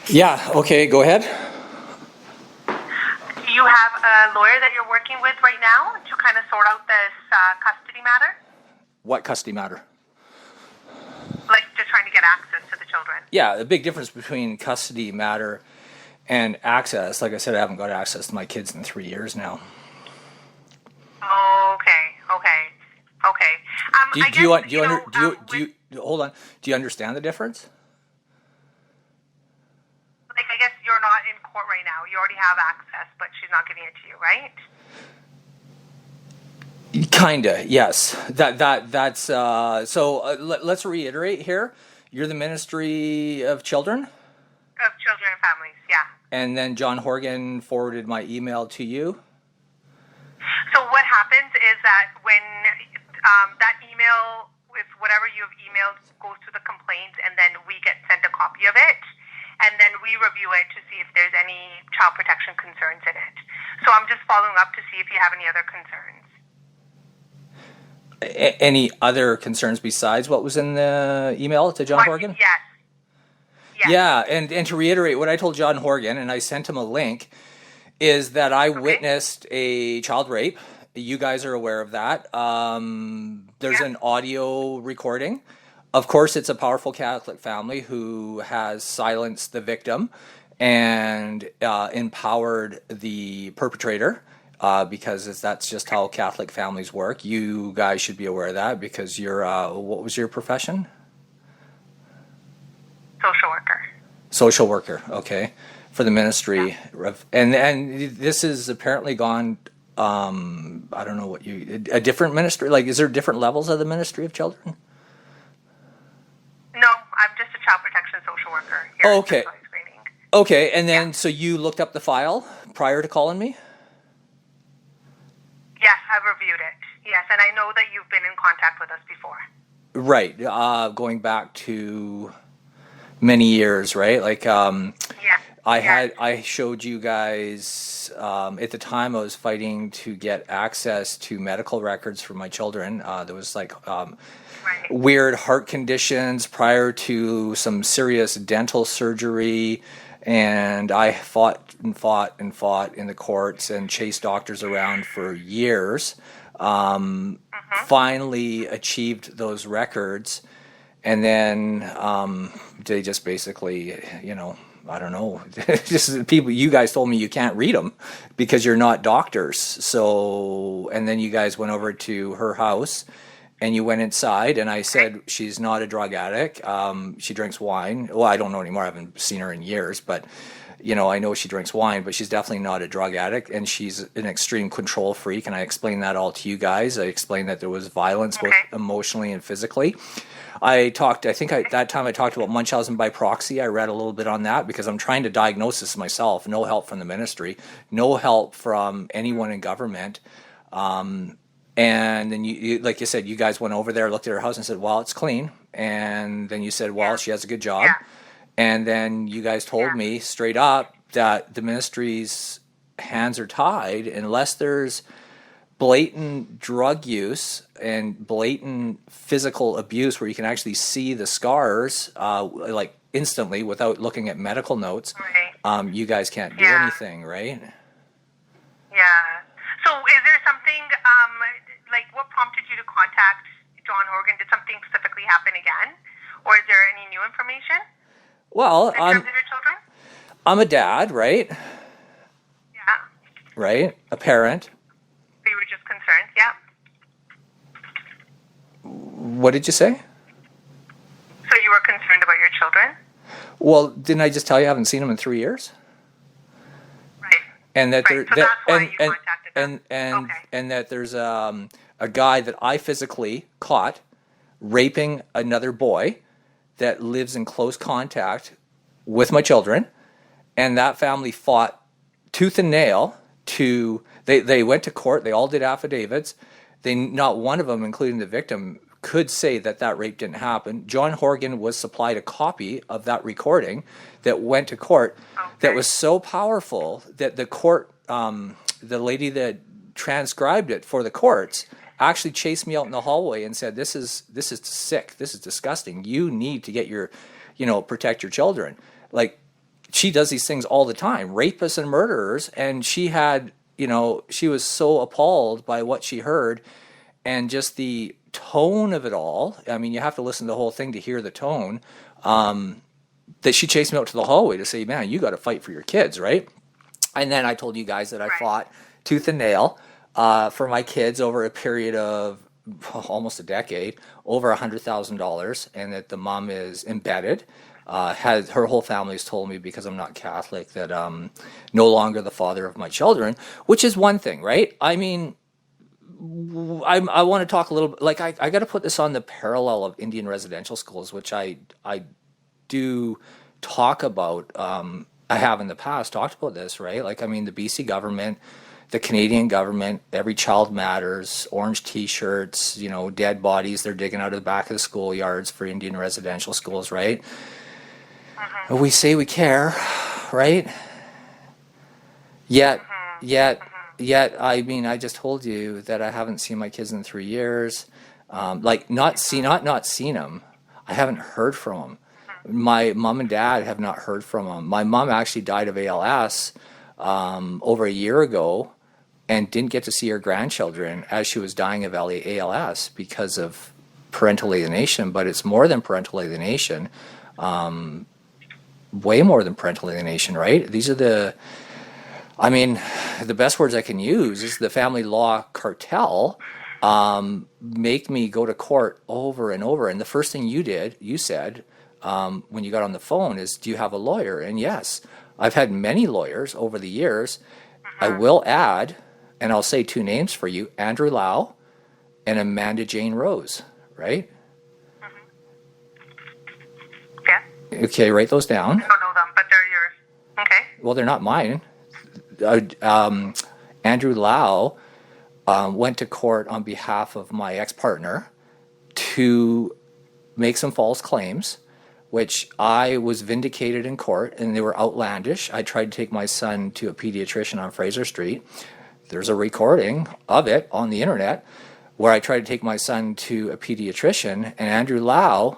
Yeah, okay, go ahead. Do you have a lawyer that you're working with right now to kind of sort out this custody matter? What custody matter? Like just trying to get access to the children? Yeah, the big difference between custody matter and access, like I said, I haven't got access to my kids in 3 years now. Okay. Hold on. Do you understand the difference? Like, I guess you're not in court right now. You already have access, but she's not giving it to you, right? Kinda, yes. Let's reiterate here. You're the Ministry of Children? Of children and families, yeah. And then John Horgan forwarded my email to you? So what happens is that when that email with whatever you have emailed goes to the complaint, and then we get sent a copy of it, and then we review it to see if there's any child protection concerns in it. So I'm just following up to see if you have any other concerns. Any other concerns besides what was in the email to John Horgan? Yes. Yeah, and to reiterate what I told John Horgan, and I sent him a link, is that I witnessed a child rape. You guys are aware of that. There's an audio recording. Of course, it's a powerful Catholic family who has silenced the victim and empowered the perpetrator. Because that's just how Catholic families work. You guys should be aware of that because you're, what was your profession? Social worker. Social worker, okay. For the ministry. Yeah. And this has apparently gone, I don't know a different ministry? Like, is there different levels of the Ministry of Children? No, I'm just a child protection social worker here. Oh, okay. Okay, and then so you looked up the file prior to calling me? Yes, I've reviewed it. Yes, and I know that you've been in contact with us before. Right, going back to many years, right? Like, I showed you guys at the time I was fighting to get access to medical records for my children. There was like weird heart conditions prior to some serious dental surgery. And I fought in the courts and chased doctors around for years. Finally achieved those records, and then they just basically, I don't know. Just people. You guys told me you can't read them because you're not doctors. So, and then you guys went over to her house. And you went inside, and I said, she's not a drug addict. She drinks wine. Well, I don't know anymore. I haven't seen her in years. But, I know she drinks wine, but she's definitely not a drug addict. And she's an extreme control freak. And I explained that all to you guys. I explained that there was violence, both emotionally and physically. That time I talked about Munchausen by proxy. I read a little bit on that because I'm trying to diagnose this myself. No help from the ministry. No help from anyone in government. And then you, like you said, you guys went over there, looked at her house and said, well, it's clean. And then you said, well, she has a good job. Yeah. And then you guys told me straight up that the ministry's hands are tied unless there's blatant drug use and blatant physical abuse where you can actually see the scars like instantly without looking at medical notes. Right. You guys can't do anything, right? Yeah. So is there something, like what prompted you to contact John Horgan? Did something specifically happen again? Or is there any new information? Well, in terms of your children? I'm a dad, right? Yeah. Right? A parent. So you were just concerned, yeah. What did you say? So you were concerned about your children? Well, didn't I just tell you I haven't seen them in 3 years? Right. And that so that's why you contacted them. And that there's a guy that I physically caught raping another boy that lives in close contact with my children, and that family fought tooth and nail they went to court, they all did affidavits. Not one of them, including the victim, could say that rape didn't happen. John Horgan was supplied a copy of that recording that went to court that was so powerful that the court, the lady that transcribed it for the courts, actually chased me out in the hallway and said, this is sick, this is disgusting. You need to get protect your children. Like, she does these things all the time, rapists and murderers. And she had, she was so appalled by what she heard and just the tone of it all. I mean, you have to listen to the whole thing to hear the tone, that she chased me out to the hallway to say, man, you got to fight for your kids, right? And then I told you guys that I fought tooth and nail for my kids over a period of almost a decade, over $100,000, and that the mom is embedded. Her whole family's told me, because I'm not Catholic, that no longer the father of my children, which is one thing, right? I mean, I want to talk a little bit, like I got to put this on the parallel of Indian residential schools, which I do talk about. I have in the past talked about this, right? Like, I mean, the BC government, the Canadian government, Every Child Matters, orange T-shirts, dead bodies they're digging out of the back of the schoolyards for Indian residential schools, right? We say we care, right? Yet, I mean, I just told you that I haven't seen my kids in 3 years. Not seen them. I haven't heard from them. My mom and dad have not heard from them. My mom actually died of ALS over a year ago, and didn't get to see her grandchildren as she was dying of ALS because of parental alienation. But it's more than parental alienation, way more than parental alienation, right? These are the best words I can use is the family law cartel make me go to court over and over. And the first thing you said when you got on the phone is, do you have a lawyer? And yes, I've had many lawyers over the years. I will add, and I'll say two names for you, Andrew Lau and Amanda Jane Rose, right? Yeah. Okay, write those down. I don't know them, but they're yours. Okay. Well, they're not mine. Andrew Lau went to court on behalf of my ex-partner to make some false claims, which I was vindicated in court, and they were outlandish. I tried to take my son to a pediatrician on Fraser Street. There's a recording of it on the internet where I tried to take my son to a pediatrician, and Andrew Lau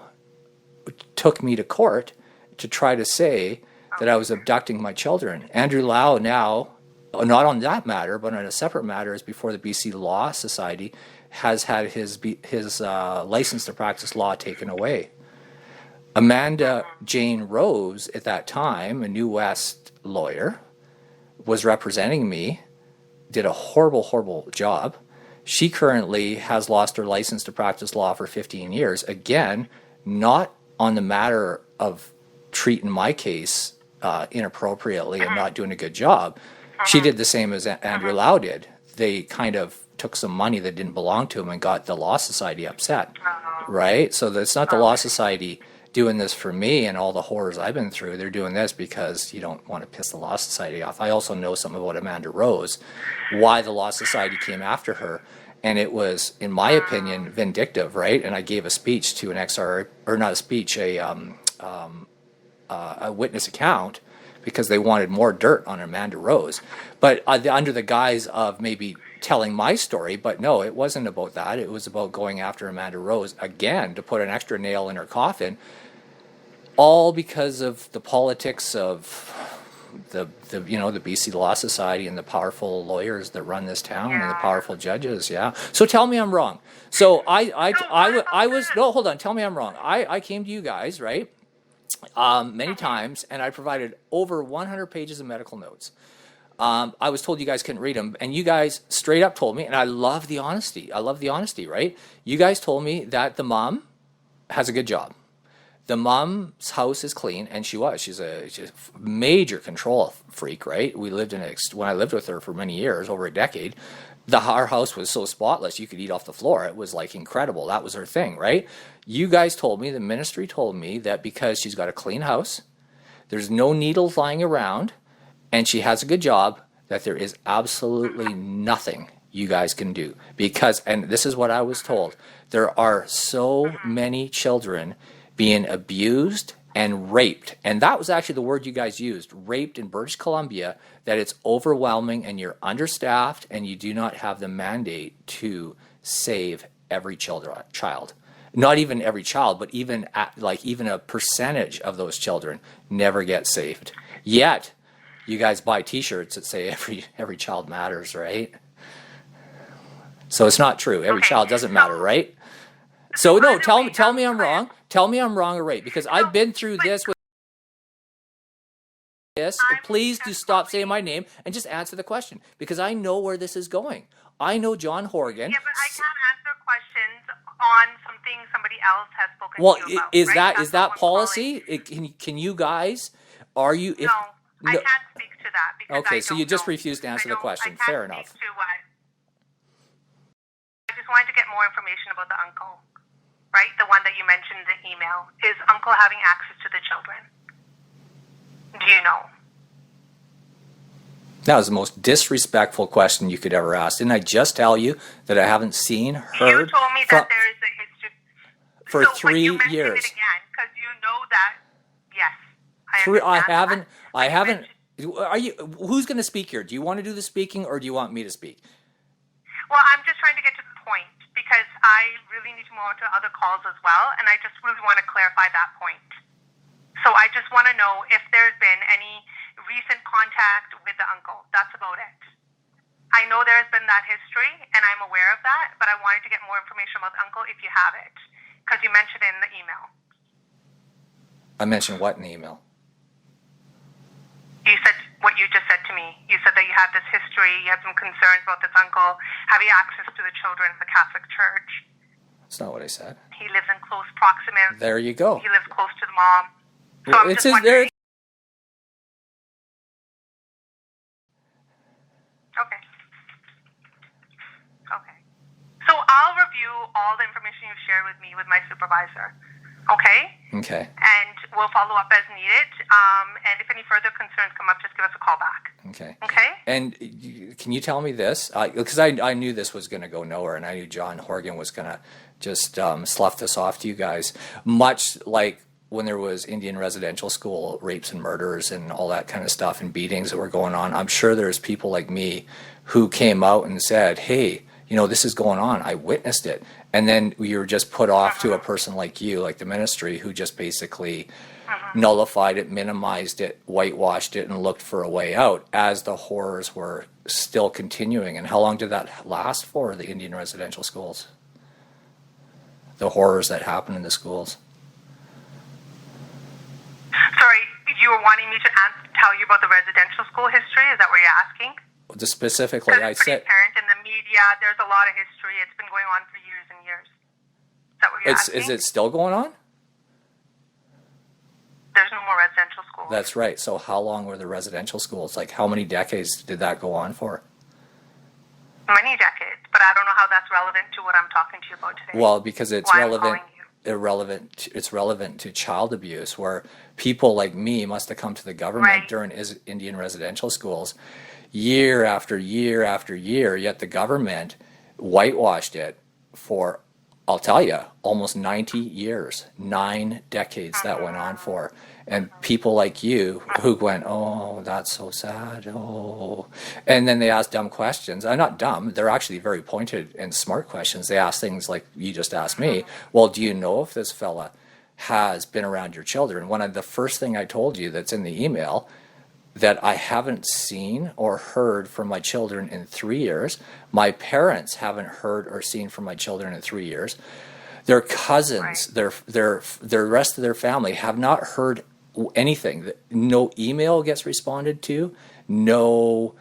took me to court to try to say that I was abducting my children. Andrew Lau now, not on that matter, but on a separate matter, is before the BC Law Society, has had his license to practice law taken away. Amanda Jane Rose, at that time, a New West lawyer, was representing me, did a horrible, horrible job. She currently has lost her license to practice law for 15 years. Again, not on the matter of treating my case inappropriately and not doing a good job. She did the same as Andrew Lau did. They kind of took some money that didn't belong to him and got the Law Society upset, right? So it's not the Law Society doing this for me and all the horrors I've been through. They're doing this because you don't want to piss the Law Society off. I also know something about Amanda Rose, why the Law Society came after her, and it was, in my opinion, vindictive, right? And I gave a speech to an XR, or not a speech, a witness account, because they wanted more dirt on Amanda Rose, but under the guise of maybe telling my story. But no, it wasn't about that. It was about going after Amanda Rose again to put an extra nail in her coffin, all because of the politics of the BC Law Society and the powerful lawyers that run this town and the powerful judges. Yeah. So tell me I'm wrong. So I was no, hold on. Tell me I'm wrong. I came to you guys, right? Many times, and I provided over 100 pages of medical notes. I was told you guys couldn't read them, and you guys straight up told me, and I love the honesty. I love the honesty, right? You guys told me that the mom has a good job. The mom's house is clean, and she's a major control freak, right? We lived when I lived with her for many years, over a decade. Our house was so spotless you could eat off the floor. It was like incredible. That was her thing, right? You guys told me, the ministry told me, that because she's got a clean house, there's no needles lying around, and she has a good job, that there is absolutely nothing you guys can do. Because, and this is what I was told, there are so many children being abused and raped, and that was actually the word you guys used, raped in British Columbia, that it's overwhelming and you're understaffed and you do not have the mandate to save every child. Not even every child, but even a percentage of those children never get saved. Yet, you guys buy T-shirts that say every child matters, right? So it's not true. Every child doesn't matter, right? So no, tell me I'm wrong. Tell me I'm wrong or right, because I've been through this with this. Please do stop saying my name and just answer the question, because I know where this is going. I know John Horgan. Yeah, but I can't answer questions on something somebody else has spoken Well, to you about. is right? is that policy? Can you guys? Are you? No, I can't speak to that because Okay, I so don't you just know. refuse to answer the question. I can't Fair speak enough. To what? I just wanted to get more information about the uncle, right? The one that you mentioned in the email. Is uncle having access to the children? Do you know? That was the most disrespectful question you could ever ask. Didn't I just tell you that I haven't seen, heard? You told me that there is a history for 3 you mentioned years. it again because you know that. Yes, I haven't. Are you? Who's going to speak here? Do you want to do the speaking, or do you want me to speak? Well, I'm just trying to get to the point because I really need to move on to other calls as well, and I just really want to clarify that point. So I just want to know if there's been any recent contact with the uncle. That's about it. I know there's been that history, and I'm aware of that, but I wanted to get more information about the uncle if you have it, because you mentioned it in the email. I mentioned what in the email? You said what you just said to me. You said that you had this history, you had some concerns about this uncle having access to the children of the Catholic Church. That's not what I said. He lives in close proximity. There you go. He lives close to the mom. So Well, I'm just wondering. Okay. Okay. So I'll review all the information you've shared with me with my supervisor. Okay? Okay. And we'll follow up as needed. And if any further concerns come up, just give us a call back. Okay. Okay? And can you tell me this? Because I knew this was going to go nowhere, and I knew John Horgan was going to just slough this off to you guys, much like when there was Indian residential school rapes and murders and all that kind of stuff and beatings that were going on. I'm sure there's people like me who came out and said, hey, this is going on. I witnessed it. And then you were just put off to a person like you, like the ministry, who just basically nullified it, minimized it, whitewashed it, and looked for a way out as the horrors were still continuing. And how long did that last for, the Indian residential schools? The horrors that happened in the schools. Sorry, you were wanting me to tell you about the residential school history? Is that what you're asking? Just specifically, I it's said... pretty apparent in the media. There's a lot of history. It's been going on for years and years. Is that what you're asking? Is it still going on? There's no more residential schools. That's right. So how long were the residential schools? Like, how many decades did that go on for? Many decades, but I don't know how that's relevant to what I'm talking to you about today. Well, because it's relevant. It's relevant to child abuse, where people like me must have come to the government during Indian residential schools year after year after year, yet the government whitewashed it for, I'll tell you, almost 90 years, 9 decades that went on for. And people like you who went, oh, that's so sad, oh. And then they ask dumb questions. Not dumb, they're actually very pointed and smart questions. They ask things like you just asked me, well, do you know if this fella has been around your children? One of the first thing I told you that's in the email, that I haven't seen or heard from my children in 3 years. My parents haven't heard or seen from my children in 3 years. Their cousins, their rest of their family have not heard anything. No email gets responded to. No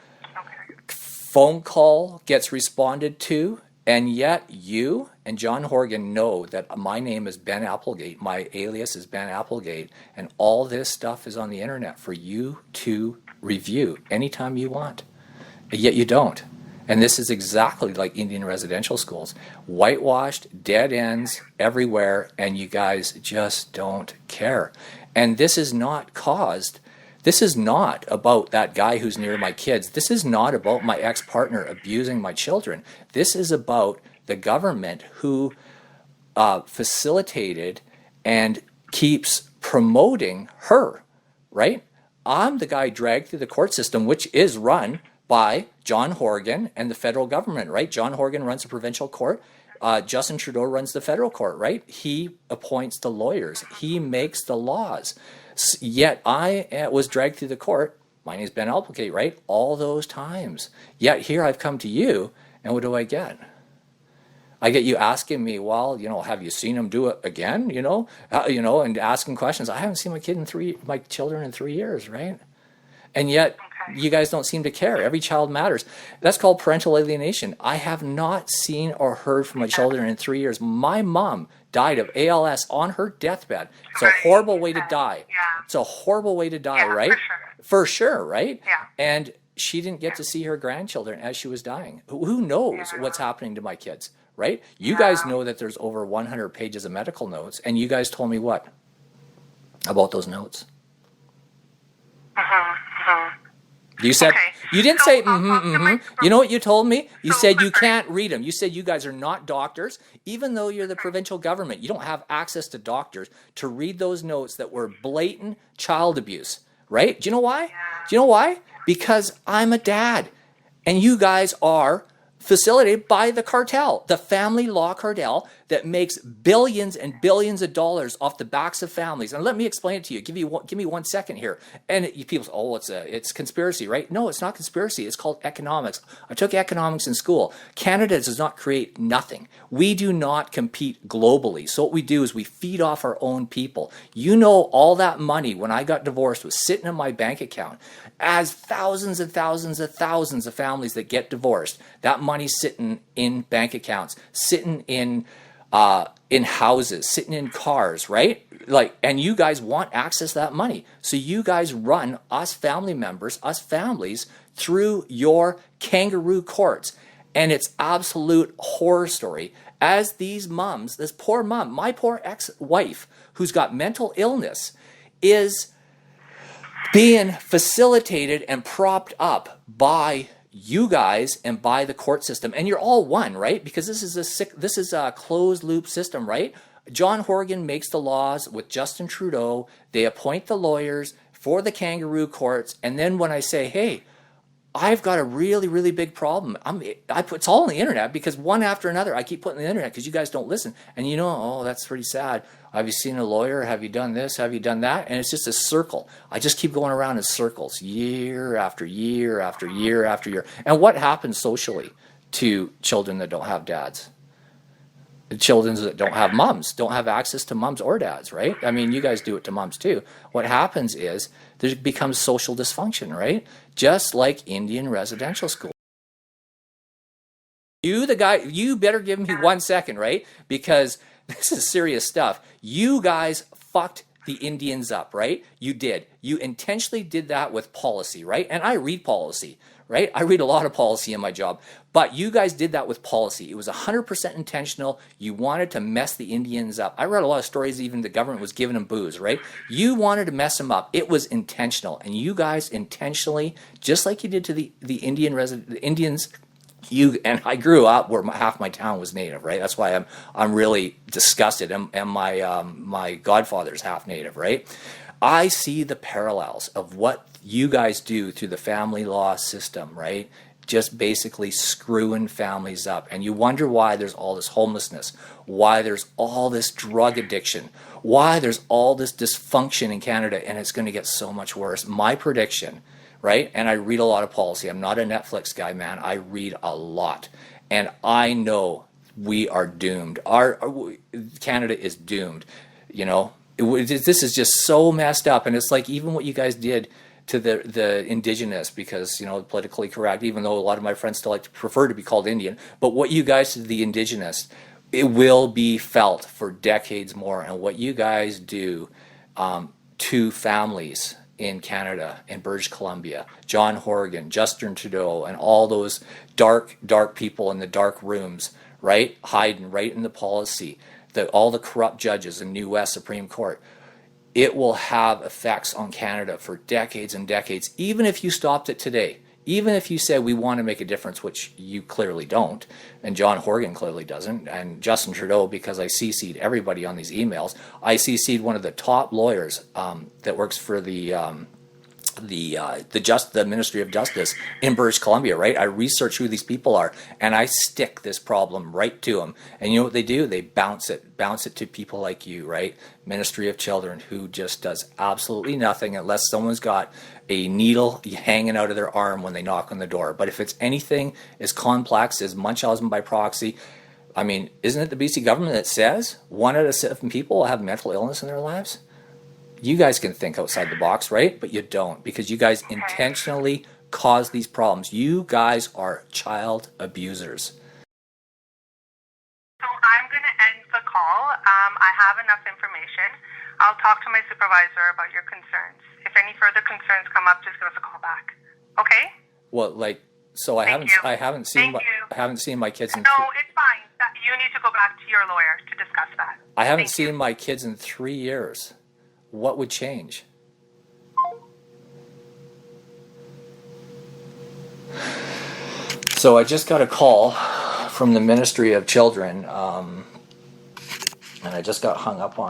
phone call gets responded to. And yet you and John Horgan know that my name is Ben Applegate, my alias is Ben Applegate, and all this stuff is on the internet for you to review anytime you want. Yet you don't. And this is exactly like Indian residential schools. Whitewashed, dead ends everywhere, and you guys just don't care. And this is not about that guy who's near my kids. This is not about my ex-partner abusing my children. This is about the government who facilitated and keeps promoting her, right? I'm the guy dragged through the court system, which is run by John Horgan and the federal government, right? John Horgan runs the provincial court. Justin Trudeau runs the federal court, right? He appoints the lawyers. He makes the laws. Yet I was dragged through the court. My name's Ben Applegate, right? All those times. Yet here I've come to you, and what do I get? I get you asking me, well, have you seen him do it again? And asking questions. I haven't seen my children in 3 years, right? And yet you guys don't seem to care. Every child matters. That's called parental alienation. I have not seen or heard from my children in 3 years. My mom died of ALS on her deathbed. It's a horrible way to die. Yeah. It's a horrible way to die, Yeah, right? for sure. For sure, right? Yeah. And she didn't get to see her grandchildren as she was dying. Who knows what's happening to my kids, right? You guys know that there's over 100 pages of medical notes, and you guys told me what about those notes? You said, you didn't say, You know what you told me? You said you can't read them. You said you guys are not doctors. Even though you're the provincial government, you don't have access to doctors to read those notes that were blatant child abuse, right? Do you know why? Do you know why? Because I'm a dad, and you guys are facilitated by the cartel, the family law cartel that makes billions and billions of dollars off the backs of families. And let me explain it to you. Give me 1 second here. And people say, it's conspiracy, right? No, it's not conspiracy. It's called economics. I took economics in school. Canada does not create nothing. We do not compete globally. So what we do is we feed off our own people. All that money when I got divorced was sitting in my bank account. As thousands and thousands and thousands of families that get divorced, that money's sitting in bank accounts, sitting in houses, sitting in cars, right? And you guys want access to that money. So you guys run us family members, us families, through your kangaroo courts. And it's absolute horror story. As these moms, this poor mom, my poor ex-wife, who's got mental illness, is being facilitated and propped up by you guys and by the court system. And you're all one, right? Because this is a closed loop system, right? John Horgan makes the laws with Justin Trudeau. They appoint the lawyers for the kangaroo courts. And then when I say, hey, I've got a really, really big problem. It's all on the internet because one after another, I keep putting on the internet because you guys don't listen. And that's pretty sad. Have you seen a lawyer? Have you done this? Have you done that? And it's just a circle. I just keep going around in circles year after year after year after year. And what happens socially to children that don't have dads? Children that don't have moms, don't have access to moms or dads, right? I mean, you guys do it to moms too. What happens is there becomes social dysfunction, right? Just like Indian residential school. You better give me 1 second, right? Because this is serious stuff. You guys fucked the Indians up, right? You did. You intentionally did that with policy, right? And I read policy, right? I read a lot of policy in my job. But you guys did that with policy. It was 100% intentional. You wanted to mess the Indians up. I read a lot of stories even the government was giving them booze, right? You wanted to mess them up. It was intentional. And you guys intentionally, just like you did to the Indians, I grew up where half my town was Native, right? That's why I'm really disgusted. And my godfather's half Native, right? I see the parallels of what you guys do through the family law system, right? Just basically screwing families up. And you wonder why there's all this homelessness, why there's all this drug addiction, why there's all this dysfunction in Canada, and it's going to get so much worse. My prediction, right? And I read a lot of policy. I'm not a Netflix guy, man. I read a lot. And I know we are doomed. Canada is doomed. This is just so messed up. And it's like even what you guys did to the indigenous, because, politically correct, even though a lot of my friends still prefer to be called Indian. But what you guys did to the indigenous, it will be felt for decades more. And what you guys do to families in Canada, in British Columbia, John Horgan, Justin Trudeau, and all those dark people in the dark rooms, right, hiding right in the policy, all the corrupt judges in the U.S. Supreme Court, it will have effects on Canada for decades and decades, even if you stopped it today. Even if you said we want to make a difference, which you clearly don't, and John Horgan clearly doesn't, and Justin Trudeau, because I CC'd everybody on these emails, I CC'd one of the top lawyers that works for the the Ministry of Justice in British Columbia, right? I research who these people are, and I stick this problem right to them. And you know what they do? They bounce it to people like you, right? Ministry of Children, who just does absolutely nothing unless someone's got a needle hanging out of their arm when they knock on the door. But if it's anything as complex as Munchausen by proxy, I mean, isn't it the BC government that says 1 out of 7 people will have mental illness in their lives? You guys can think outside the box, right? But you don't, because you guys intentionally cause these problems. You guys are child abusers. So I'm going to end the call. I have enough information. I'll talk to my supervisor about your concerns. If any further concerns come up, just give us a call back. Okay? Well, like, so I haven't seen my kids in. No, it's fine. You need to go back to your lawyer to discuss that. I haven't seen my kids in 3 years. What would change? So I just got a call from the Ministry of Children, and I just got hung up on.